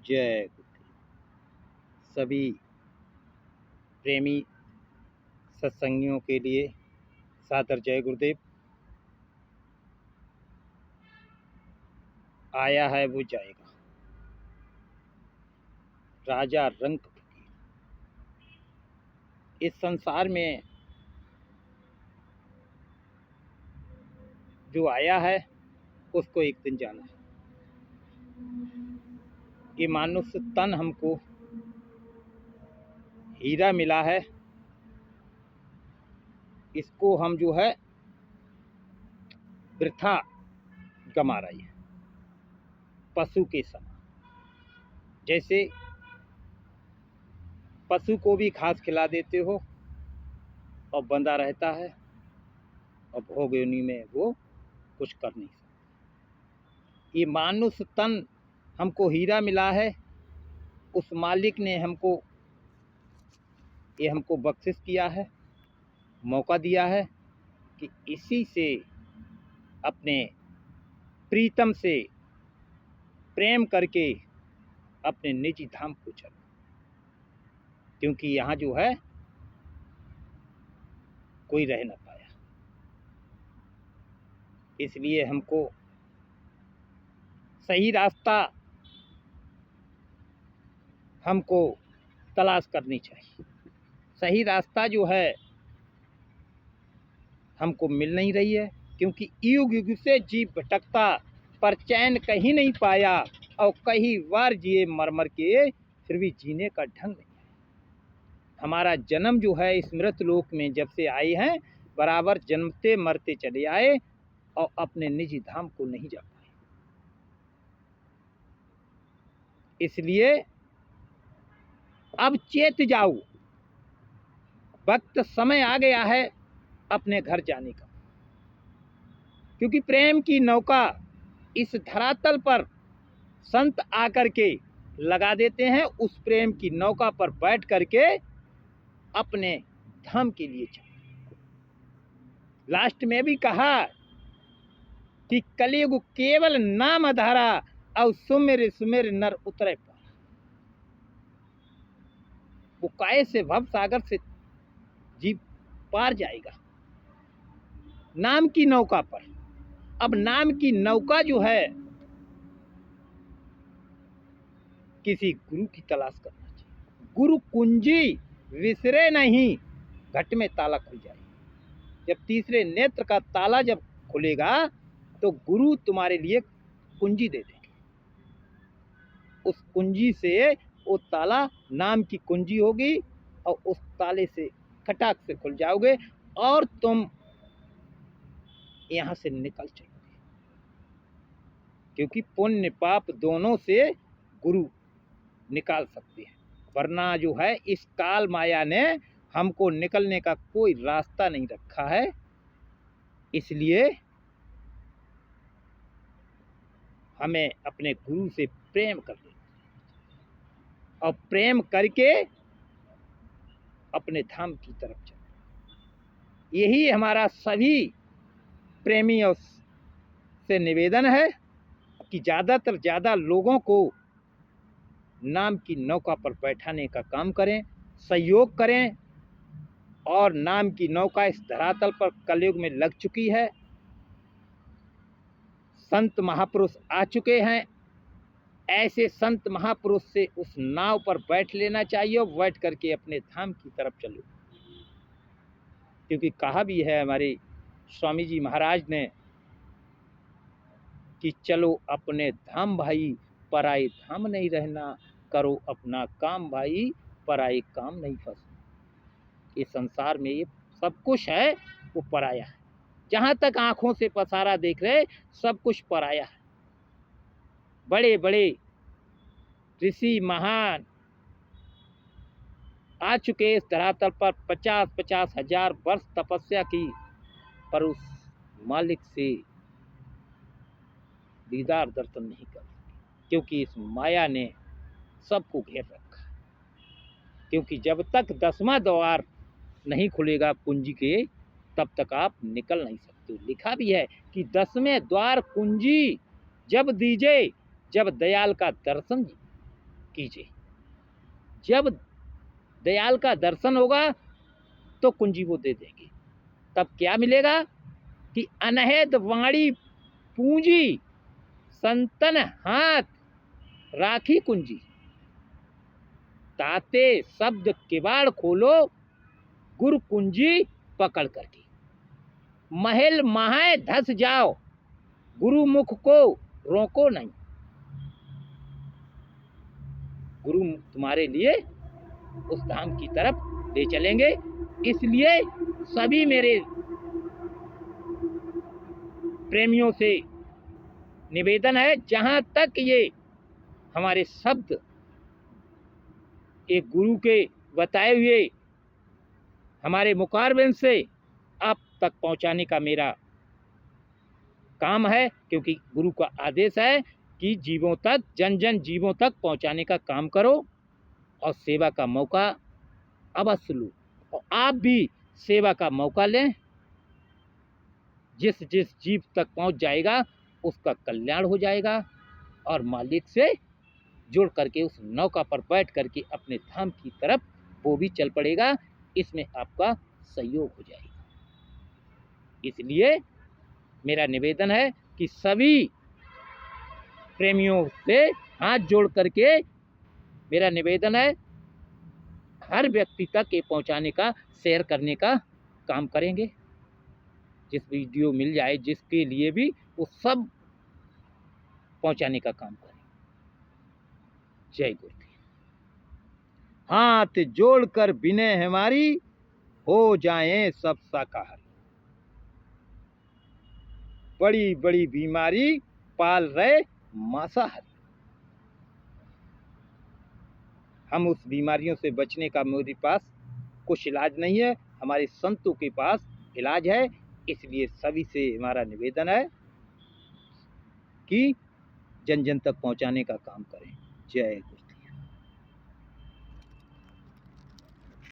जय सभी प्रेमी सत्संगियों के लिए सादर जय गुरुदेव। आया है वो जाएगा, राजा रंग फकीर। इस संसार में जो आया है उसको एक दिन जाना है। ये मानुष तन हमको हीरा मिला है, इसको हम जो है वृथा गमा रही है। पशु के समान, जैसे पशु को भी घास खिला देते हो और बंधा रहता है और भोग योनि में वो कुछ कर नहीं सकता। ये मानुष तन हमको हीरा मिला है, उस मालिक ने हमको बख्शिश किया है, मौका दिया है कि इसी से अपने प्रीतम से प्रेम करके अपने निजी धाम को चलो। क्योंकि यहाँ जो है कोई रह न पाया, इसलिए हमको सही रास्ता हमको तलाश करनी चाहिए। सही रास्ता जो है हमको मिल नहीं रही है, क्योंकि युग युग से जीव भटकता पर चैन कहीं नहीं पाया, और कई बार जिए मर मर के फिर भी जीने का ढंग नहीं। हमारा जन्म जो है इस मृत लोक में जब से आए हैं, बराबर जन्मते मरते चले आए और अपने निजी धाम को नहीं जा पाए। इसलिए अब चेत जाओ, वक्त समय आ गया है अपने घर जाने का। क्योंकि प्रेम की नौका इस धरातल पर संत आकर के लगा देते हैं, उस प्रेम की नौका पर बैठ करके अपने धाम के लिए चले। लास्ट में भी कहा कि कलयुग केवल नाम आधारा, और सुमिर सुमिर नर उतरे पार। वो काय से भव सागर से जीव पार जाएगा नाम की नौका पर। अब नाम की नौका जो है किसी गुरु की तलाश करना चाहिए। गुरु कुंजी विसरे नहीं, घट में ताला खुल जाएगा। जब तीसरे नेत्र का ताला जब खुलेगा तो गुरु तुम्हारे लिए कुंजी दे देंगे। उस कुंजी से वो ताला नाम की कुंजी होगी, और उस ताले से खटाक से खुल जाओगे और तुम यहाँ से निकल चलोगे। क्योंकि पुण्य पाप दोनों से गुरु निकाल सकते हैं, वरना जो है इस काल माया ने हमको निकलने का कोई रास्ता नहीं रखा है। इसलिए हमें अपने गुरु से प्रेम कर लेना और प्रेम करके अपने धाम की तरफ चलना। यही हमारा सभी प्रेमियों से निवेदन है कि ज़्यादातर ज़्यादा लोगों को नाम की नौका पर बैठाने का काम करें, सहयोग करें। और नाम की नौका इस धरातल पर कलयुग में लग चुकी है, संत महापुरुष आ चुके हैं। ऐसे संत महापुरुष से उस नाव पर बैठ लेना चाहिए और बैठ करके अपने धाम की तरफ चलो। क्योंकि कहा भी है हमारे स्वामी जी महाराज ने कि चलो अपने धाम भाई, पराए धाम नहीं रहना, करो अपना काम भाई, पराए काम नहीं फंसना। ये संसार में ये सब कुछ है वो पराया है। जहाँ तक आंखों से पसारा देख रहे सब कुछ पराया है। बड़े बड़े ऋषि महान आ चुके इस धरातल पर, 50-50 हजार वर्ष तपस्या की, पर उस मालिक से दीदार दर्शन नहीं कर सके। क्योंकि इस माया ने सबको घेर रखा। क्योंकि जब तक 10वां द्वार नहीं खुलेगा कुंजी के, तब तक आप निकल नहीं सकते। लिखा भी है कि 10वें द्वार कुंजी जब दीजिए, जब दयाल का दर्शन जी। कीजिए। जब दयाल का दर्शन होगा तो कुंजी वो दे देंगे। तब क्या मिलेगा कि अनहद वाणी पूंजी संतन हाथ राखी कुंजी, ताते शब्द किवाड़ खोलो गुरु कुंजी पकड़ करके, महल महाए धस जाओ गुरु मुख को रोको नहीं। गुरु तुम्हारे लिए उस धाम की तरफ ले चलेंगे। इसलिए सभी मेरे प्रेमियों से निवेदन है, जहां तक ये हमारे शब्द एक गुरु के बताए हुए हमारे मुखारबिंद से आप तक पहुंचाने का मेरा काम है, क्योंकि गुरु का आदेश है कि जीवों तक, जन जन जीवों तक पहुंचाने का काम करो और सेवा का मौका अवश्य लो। और आप भी सेवा का मौका लें। जिस जिस जीव तक पहुंच जाएगा उसका कल्याण हो जाएगा और मालिक से जुड़ करके उस नौका पर बैठ करके अपने धाम की तरफ वो भी चल पड़ेगा। इसमें आपका सहयोग हो जाएगा। इसलिए मेरा निवेदन है कि सभी प्रेमियों से हाथ जोड़ करके मेरा निवेदन है, हर व्यक्ति तक ये पहुंचाने का, शेयर करने का काम करेंगे। जिस वीडियो मिल जाए जिसके लिए भी, वो सब पहुंचाने का काम करें। जय गुरुदेव। हाथ जोड़कर विनय हमारी, हो जाएं सब शाकाहारी। बड़ी बड़ी बीमारी पाल रहे मांसाहारी। हम उस बीमारियों से बचने का मेरे पास कुछ इलाज नहीं है, हमारे संतों के पास इलाज है। इसलिए सभी से हमारा निवेदन है कि जन जन तक पहुंचाने का काम करें। जय गुरु।